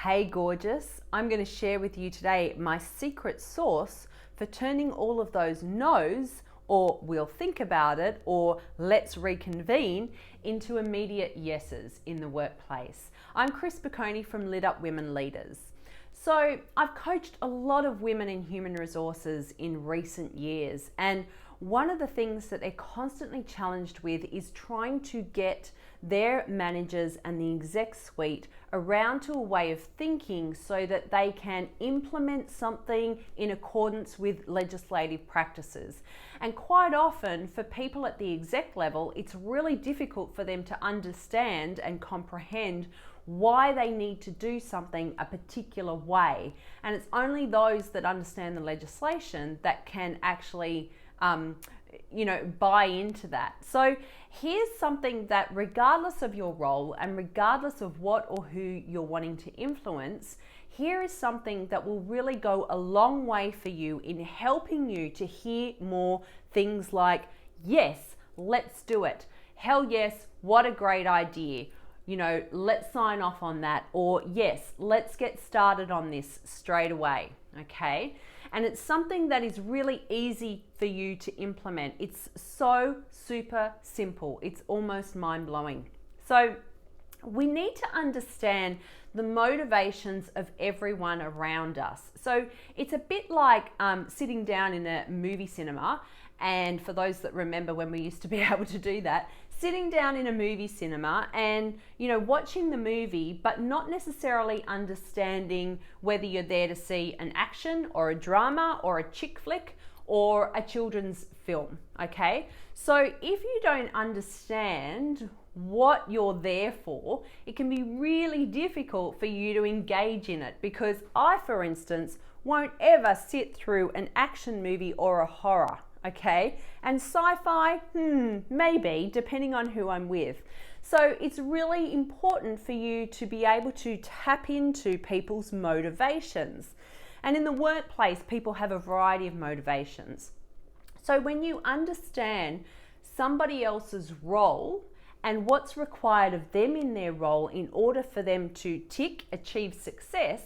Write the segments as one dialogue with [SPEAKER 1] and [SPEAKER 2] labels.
[SPEAKER 1] Hey gorgeous, I'm going to share with you today my secret sauce for turning all of those no's, or we'll think about it, or let's reconvene, into immediate yeses in the workplace. I'm Chris Bocconi from Lit Up Women Leaders. So I've coached a lot of women in human resources in recent years, and one of the things that they're constantly challenged with is trying to get their managers and the exec suite around to a way of thinking so that they can implement something in accordance with legislative practices. And quite often for people at the exec level, it's really difficult for them to understand and comprehend why they need to do something a particular way. And it's only those that understand the legislation that can actually buy into that. So here's something that, regardless of your role and regardless of what or who you're wanting to influence, here is something that will really go a long way for you in helping you to hear more things like, yes, let's do it. Hell yes, what a great idea. Let's sign off on that. Or yes, let's get started on this straight away. Okay? And it's something that is really easy for you to implement. It's so super simple. It's almost mind-blowing. So we need to understand the motivations of everyone around us. So it's a bit like sitting down in a movie cinema. And for those that remember when we used to be able to do that, sitting down in a movie cinema and, watching the movie, but not necessarily understanding whether you're there to see an action or a drama or a chick flick or a children's film, okay? So if you don't understand what you're there for, it can be really difficult for you to engage in it, because I, for instance, won't ever sit through an action movie or a horror. Okay, and sci-fi, maybe, depending on who I'm with. So it's really important for you to be able to tap into people's motivations. And in the workplace, people have a variety of motivations. So when you understand somebody else's role and what's required of them in their role in order for them to achieve success,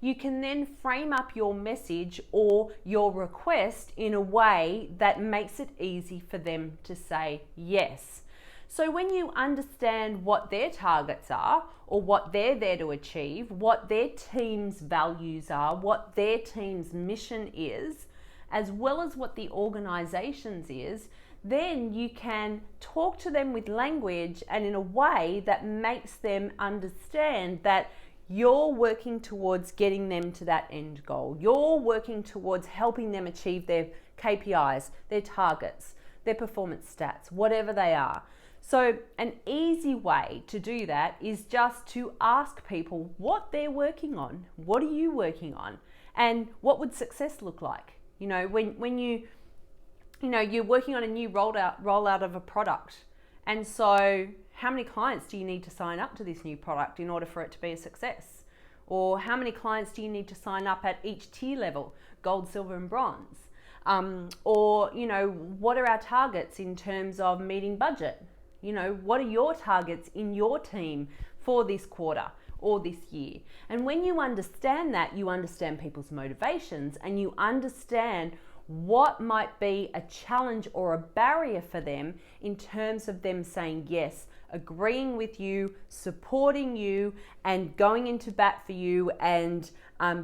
[SPEAKER 1] you can then frame up your message or your request in a way that makes it easy for them to say yes. So when you understand what their targets are, or what they're there to achieve, what their team's values are, what their team's mission is, as well as what the organization's is, then you can talk to them with language and in a way that makes them understand that you're working towards getting them to that end goal. You're working towards helping them achieve their KPIs, their targets, their performance stats, whatever they are. So an easy way to do that is just to ask people what they're working on. What are you working on? And what would success look like? When you're working on a new rollout of a product. And so how many clients do you need to sign up to this new product in order for it to be a success? Or how many clients do you need to sign up at each tier level, gold, silver, and bronze? What are our targets in terms of meeting budget? What are your targets in your team for this quarter or this year? And when you understand that, you understand people's motivations and you understand what might be a challenge or a barrier for them in terms of them saying yes, agreeing with you, supporting you, and going into bat for you and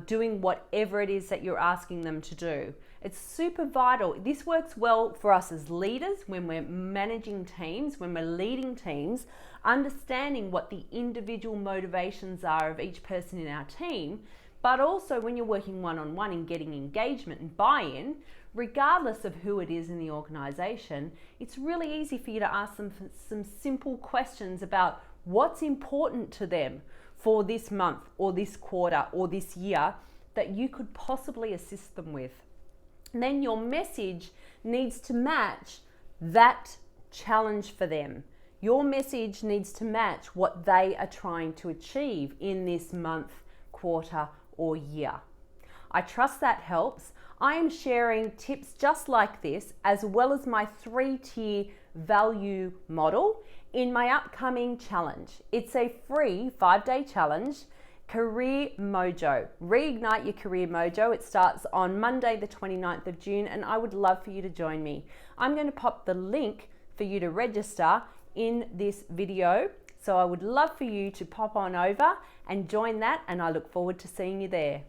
[SPEAKER 1] doing whatever it is that you're asking them to do. It's super vital. This works well for us as leaders when we're managing teams, when we're leading teams, understanding what the individual motivations are of each person in our team, but also when you're working one-on-one and getting engagement and buy-in, regardless of who it is in the organization, it's really easy for you to ask them some simple questions about what's important to them for this month or this quarter or this year that you could possibly assist them with. And then your message needs to match that challenge for them. Your message needs to match what they are trying to achieve in this month, quarter, or year. I trust that helps. I am sharing tips just like this, as well as my 3-tier value model in my upcoming challenge. It's a free 5-day challenge. Career Mojo. Reignite your career mojo. It starts on Monday, the 29th of June, and I would love for you to join me. I'm going to pop the link for you to register in this video. So I would love for you to pop on over and join that, and I look forward to seeing you there.